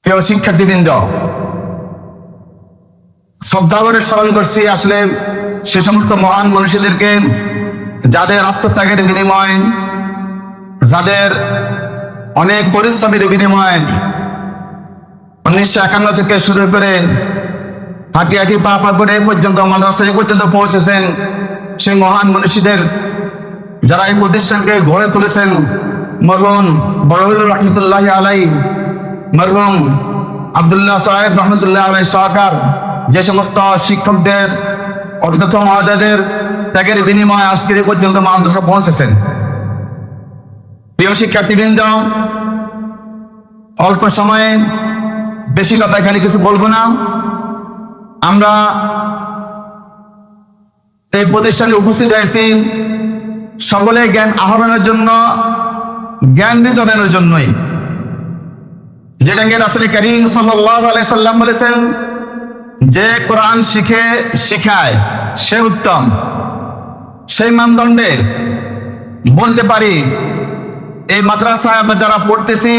প্রিয় শিক্ষার্থীবৃন্দ, শ্রদ্ধা করে স্মরণ করছি আসলে সে সমস্ত মহান মনীষীদেরকে যাদের আত্মত্যাগের বিনিময়, যাদের অনেক পরিশ্রমের বিনিময় 1951 থেকে শুরু করে হাঁটি হাঁটি পা পা করে পর্যন্ত মাদ্রাসায় পর্যন্ত পৌঁছেছেন। সেই মহান মনীষীদের যারা এই প্রতিষ্ঠানকে গড়ে তুলেছেন, মরহুম বড়হুজুর রহমতুল্লাহ আলাই, মরহুম আব্দুল্লাহ সাহেব রহমতুল্লাহ আলাই সরকার, যে সমস্ত শিক্ষকদের অধ্যক্ষ মহোদয়দের ত্যাগের বিনিময়ে আজকের এই পর্যন্ত মাদ্রাসা পৌঁছেছেন। প্রিয় শিক্ষার্থীবৃন্দ, অল্প সময়ে বেশি কথা এখানে কিছু বলবো না। আমরা এই প্রতিষ্ঠানে উপস্থিত হয়েছি সকলে জ্ঞান আহরণের জন্য, জ্ঞান বিতরণের জন্যই। যেটা রাসূল করিম সাল্লাল্লাহু আলাইহি সাল্লাম বলেছেন, যে কোরআন শিখে শিখায় সে উত্তম। সেই মানদণ্ডে বলতে পারি এই মাদ্রাসায় আমরা যারা পড়তেছি,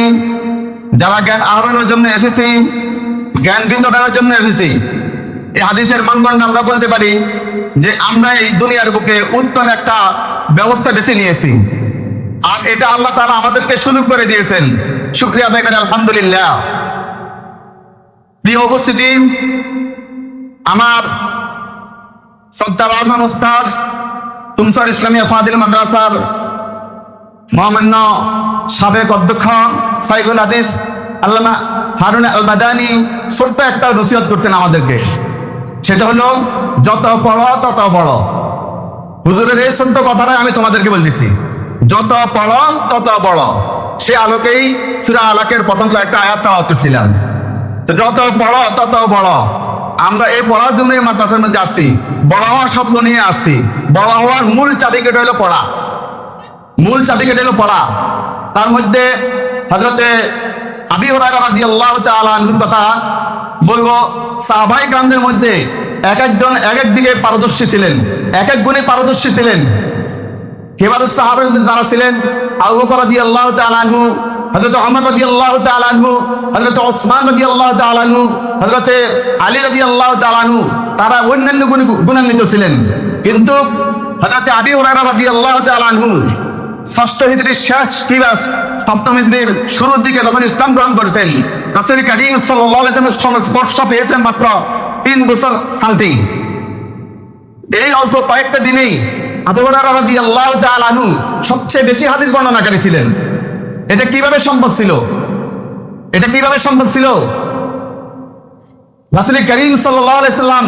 যারা জ্ঞান আহরণের জন্য এসেছি, জ্ঞান বিতরণের জন্য এসেছি, এই হাদিসের মানদণ্ডে আমরা বলতে পারি যে আমরা এই দুনিয়ার বুকে উত্তম একটা ব্যবস্থা বেছে নিয়েছি। আর এটা আল্লাহ তাআলা আমাদেরকে সুযোগ করে দিয়েছেন। শুকরিয়া আদায় করি আলহামদুলিল্লাহ। প্রিয় উপস্থিতি, আমার শ্রদ্ধাভাজন উস্তাদ তুমসর ইসলামিয়া ফাদিল মাদ্রাসার মহামান্য সাবেক অধ্যক্ষ সাইফুল হাদিস আল্লামা হারুন আল মাদানী ছোট্ট একটা নসিহত করতেন আমাদেরকে। সেটা হলো, যত পড়ো তত বড়। হুজুরের এই ছোট্ট কথাটাই আমি তোমাদেরকে বলতেছি, যত পড়ো তত বড়। সে আলোকেই সূরা আলাকের প্রথম একটা আয়াত তেলাওয়াত করছিলাম। যত পড়ো তত বড়। আমরা এই পড়ার জন্য এই মাদ্রাসার মধ্যে আসছি, বড় হওয়ার স্বপ্ন নিয়ে আসছি। বড় হওয়ার মূল চাবিকাঠি হলো পড়া, মূল চাবিকাঠি হলো পড়া। তার মধ্যে হযরতে আবু হুরায়রা রাদিয়াল্লাহু তাআলা আনহুর কথা বলবো। সাহাবায়ে কেরামদের মধ্যে এক একজন এক এক দিকে পারদর্শী ছিলেন, এক এক গুণে পারদর্শী ছিলেন। কিবারুস সাহাবা যারা ছিলেন, আবু বকর রাদিয়াল্লাহু তাআলা আনহু, হযরত ওমর রাদিয়াল্লাহু তাআলা আনহু, হযরত ওসমান রাদিয়াল্লাহু তাআলা আনহু, হযরতে আলী রাদিয়াল্লাহু তাআলা আনহু, তারা অন্যান্য গুণান্বিত ছিলেন। কিন্তু হযরতে আবু হুরায়রা রাদিয়াল্লাহু তাআলা আনহু ষষ্ঠ হিজরির শেষ কিংবা সপ্তম হিজরির শুরুর দিকে যখন ইসলাম গ্রহণ করেছেন, রাসূল করিম সাল্লাল্লাহু আলাইহি ওয়াসাল্লামের স্পর্শ পেয়েছেন মাত্র 3 বছর সামথিং। এই অল্প কয়েকটা দিনেই আবু হুরায়রা রাদিয়াল্লাহু তাআলা আনহু সবচেয়ে বেশি হাদিস বর্ণনাকারী ছিলেন। এটা কিভাবে সম্ভব ছিল? এটা কিভাবে সম্ভব ছিল? রাসূল করিম সাল্লাল্লাহু আলাইহি সাল্লাম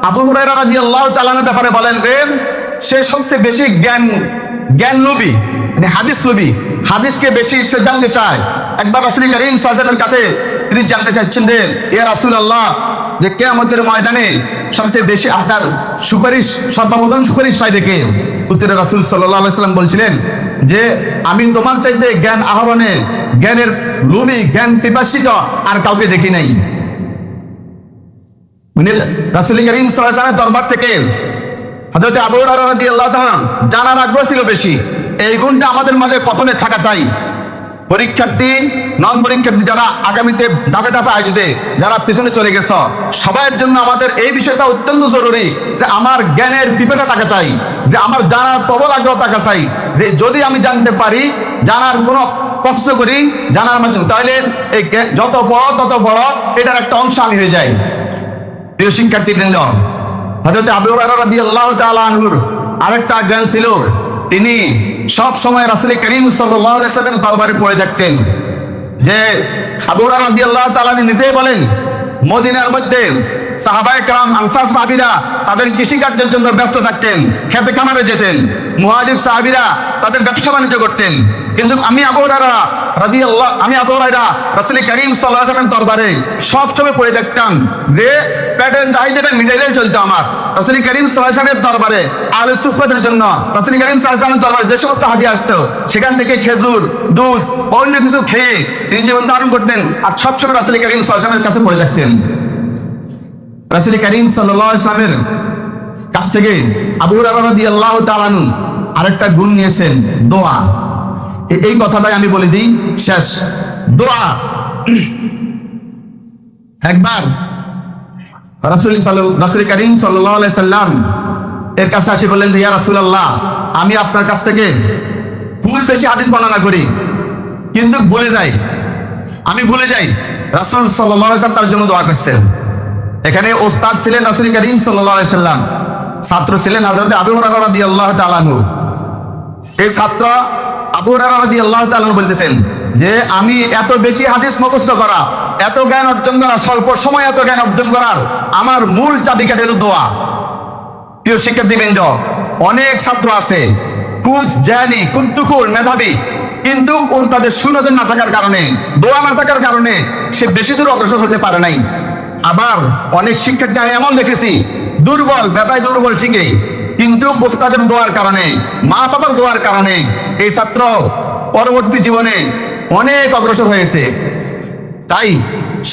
আবু হুরায়রা রাদিয়াল্লাহু তাআলা আনহুর ব্যাপারে বলেন যে সে সবচেয়ে বেশি জ্ঞান লোভী, মানে হাদিস লোভী, হাদিসকে বেশি সে জানতে চায়। একবার রাসূল করিম সাল্লাল্লাহু আলাইহি ওয়াসাল্লামের কাছে তিনি জানতে চাচ্ছেন যে, ইয়া রাসূলুল্লাহ, যে কিয়ামতের ময়দানে সবচেয়ে বেশি আপনার সুপারিশ, সর্বপ্রথম সুপারিশ পাইবে কে? উত্তরে রাসূল সাল্লাল্লাহু আলাইহি ওয়াসাল্লাম বলছিলেন যে, আমি তোমার চাইতে জ্ঞান আহরণে, জ্ঞানের লোভী, জ্ঞান পিপাসিত আর কাউকে দেখি নাই। মানে রাসূল করিম সাল্লাল্লাহু আলাইহি ওয়াসাল্লামের দরবার থেকে হযরত আবু হুরায়রা রাদিয়াল্লাহু তাআলা জানার আগ্রহ ছিল বেশি। এই গুণটা আমাদের মাঝে প্রথমে থাকা চাই। পরীক্ষার্থী, নন পরীক্ষার্থী যারা আগামীতে ধাপে ধাপে আসবে, যারা পিছনে চলে গেছ, সবার জন্য আমাদের এই বিষয়টা অত্যন্ত জরুরি যে আমার জ্ঞানের পিপাসা থাকা চাই, যে আমার জানার প্রবল আগ্রহ থাকা চাই, যে যদি আমি জানতে পারি, জানার কোনো কষ্ট করি জানার মাধ্যমে, তাহলে এই যত বড় তত বড় এটার একটা অংশ আমি হয়ে যাই। প্রিয় শিক্ষার্থীবৃন্দ, হযরত আবু হুরায়রা রাদিয়াল্লাহু তাআলা আনহুর আরেকটা জ্ঞান ছিল, তিনি সব সময় রাসূল করিম সাল্লাল্লাহু আলাইহি ওয়াসাল্লামের দরবারে পড়ে থাকতেন। যে আবু হুরায়রা রাদিয়াল্লাহু তাআলা নিজেই বলেন, মদিনার মধ্যে সাহাবায়ে কেরাম, আনসার সাহাবীরা তাদের কৃষিকার্যের জন্য ব্যস্ত থাকতেন, খেতে খামারে যেতেন। মুহাজির সাহাবীরা তাদের ব্যবসা বাণিজ্য করতেন। কিন্তু আমি আবু হুরায়রা রাসূল করিম সাল্লাল্লাহু আলাইহি ওয়াসাল্লামের দরবারে সব সময় পড়ে থাকতাম, যে পেটের চাহিদাটা মিটাইলেই চলতো আমার। রাসূল করিম সাল্লাল্লাহু আলাইহি ওয়াসাল্লামের দরবারে আহলে সুফফাতের জন্য রাসূল করিম সাল্লাল্লাহু আলাইহি ওয়াসাল্লামের দরবারে যে সমস্ত হাদী আসতো, সেখান থেকে খেজুর, দুধ, অন্য কিছু খেয়ে তিনি জীবন ধারণ করতেন। আর সবসময় রাসূল করিম সাল্লাল্লাহু আলাইহি ওয়াসাল্লামের কাছে পড়ে থাকতেন। রাসূল করিম সাল্লাল্লাহু আলাইহি ওয়াসাল্লামের কাছ থেকে আবু হুরায়রা রাদিয়াল্লাহু তাআলা আনহু আরেকটা গুণ নিয়েছেন, দোয়া। এই কথাটাই আমি বলে দিই শেষ। দোয়া একবার রাসূল করিম সাল্লাল্লাহু আলাইহি সাল্লাম এর কাছে আসি বললেন যে ইয়া রাসূলুল্লাহ, আমি আপনার কাছ থেকে খুব বেশি হাদিস বর্ণনা করি কিন্তু আমি ভুলে যাই। রাসূল সাল্লাল্লাহু আলাইহি সাল্লাম তার জন্য দোয়া করছেন। এখানে ওস্তাদ ছিলেন রাসূল করিম সাল্লাল্লাহু আলাইহি সাল্লাম, ছাত্র ছিলেন হযরত আবু হুরায়রা রাদিয়াল্লাহু তাআলা আনহু। এই ছাত্র আবু হুরায়রা রাদিয়াল্লাহু তাআলা আনহু বলতেছেন যে আমি এত বেশি হাদিস মুখস্থ করা, এত জ্ঞান অর্জন করা, স্বল্প সময় এত জ্ঞান অর্জন করার আমার মূল চাবিকাঠি হলো দোয়া। প্রিয় শিক্ষার্থীবৃন্দ, অনেক ছাত্র আছে খুব জ্ঞানী, কুন্তুকুর, মেধাবী, কিন্তু তাদের সুনজর না থাকার কারণে, দোয়া না থাকার কারণে সে বেশি দূর অগ্রসর হতে পারে নাই। আবার অনেক শিক্ষার্থী আমি এমন দেখেছি দুর্বল, বেটায় দুর্বল ঠিকই, কিন্তু ওস্তাদের দোয়ার কারণে, মা বাবার দোয়ার কারণে এই ছাত্র পরবর্তী জীবনে অনেক অগ্রসর হয়েছে। তাই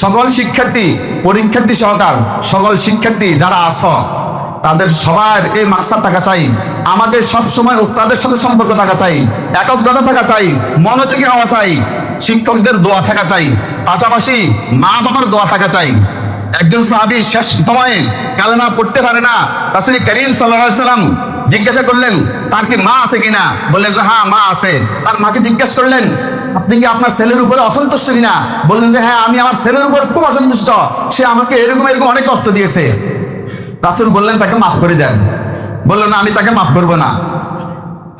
সকল শিক্ষার্থী, পরীক্ষার্থী সহকার সকল শিক্ষার্থী যারা আছো, তাদের সবার এই মাকসাদ থাকা চাই, আমাদের সব সময় ওস্তাদের সাথে সম্পর্ক থাকা চাই, একগ্রতা থাকা চাই, মনোযোগী হওয়া চাই, শিক্ষকদের দোয়া থাকা চাই, পাশাপাশি মা বাবার দোয়া থাকা চাই। একজন সাহাবী শেষ সময়ে কালেমা পড়তে পারে না, রাসূল করিম সাল্লাল্লাহু আলাইহি সাল্লাম জিজ্ঞাসা করলেন তার কি মা আছে কিনা, বললেন যে হ্যাঁ মা আছে। তার মাকে জিজ্ঞাসা করলেন আপনি কি আপনার ছেলের উপরে অসন্তুষ্ট কিনা, বললেন যে হ্যাঁ আমি আমার ছেলের উপর খুব অসন্তুষ্ট, সে আমাকে এরকম অনেক কষ্ট দিয়েছে। রাসূল বললেন তাকে মাফ করে দেন, বললেন না আমি তাকে মাফ করবো না।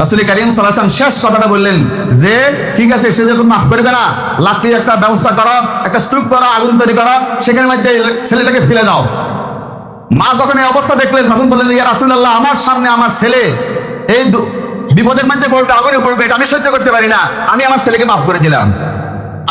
রাসূল করিম সাল্লাল্লাহু আলাইহি ওয়াসাল্লাম শেষ কথাটা বললেন যে ঠিক আছে, সে যখন মাফ করবে না, লাঠির একটা ব্যবস্থা করো, একটা স্তূপ করো, আগুন তৈরি করো, সেখানে মধ্যে ছেলেটাকে ফেলে দাও। মা যখন এই অবস্থা দেখলেন তখন বললেন ইয়া রাসূলুল্লাহ, আমার সামনে আমার ছেলে এই বিপদের মধ্যে পড়বে, আগুনে পড়বে, এটা আমি সহ্য করতে পারি না, আমি আমার ছেলেকে মাফ করে দিলাম।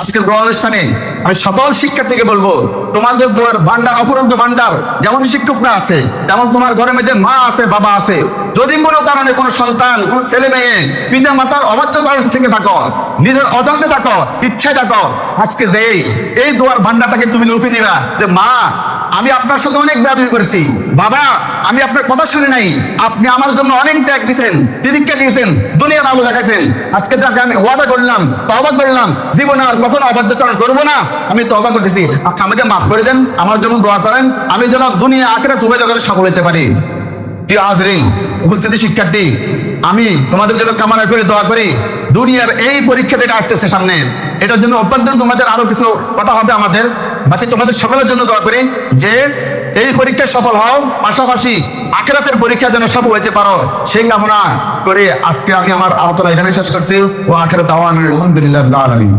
আজকের গ্রহণ অনুষ্ঠানে আমি সকল শিক্ষার্থীকে বলবো তোমাদের দোয়ার ভান্ডার, অপরন্ত ভান্ডার, যেমন শিক্ষকরা আছে তেমন তোমার ঘরের মধ্যে মা আছে, বাবা আছে। যদি কোনো কারণে কোনো সন্তান, কোনো ছেলে মেয়ে পিতা মাতার অবাধ্য কারণ থেকে থাকো, নিজের অজান্তে থাকো, ইচ্ছায় থাকো, আজকে যে এই দোয়ার ভান্ডারটাকে তুমি লুফে দিবা যে মা আমি আপনার সাথে অনেক বেয়াদবি করেছি, বাবা আমি আপনার কথা শুনি নাই, আপনি আমার জন্য অনেক ত্যাগ দিয়েছেন, তিতিক্ষা দিয়েছেন, দুনিয়ার আলো দেখাইছেন, আজকে তাকে আমি ওয়াদা করলাম, তওবা করলাম, জীবনে আর কখনো অবাধ্যচরণ করবো না, আমি তওবা করতেছি, আমাকে মাফ করে দেন, আমার জন্য দোয়া করেন, আমি যেন দুনিয়া আখিরাত উভয় জগতে সফল হতে পারি। প্রিয় হাজরিন, উপস্থিতি শিক্ষার্থী, আমি তোমাদের জন্য কামনা করে দোয়া করি দুনিয়ার এই পরীক্ষা যেটা আসতেছে সামনে, এটার জন্য অভ্যন্তর তোমাদের আরো কিছু কথা হবে আমাদের, বাকি তোমাদের সকলের জন্য দোয়া করি যে এই পরীক্ষায় সফল হও, পাশাপাশি আখিরাতের পরীক্ষা যেন সফল হতে পারো, সেই কামনা করে আজকে আমি আমার আলোচনা এখানে শেষ করছি। ও আখিরাত দাওয়ানা আলহামদুলিল্লাহি রাব্বিল আলামিন।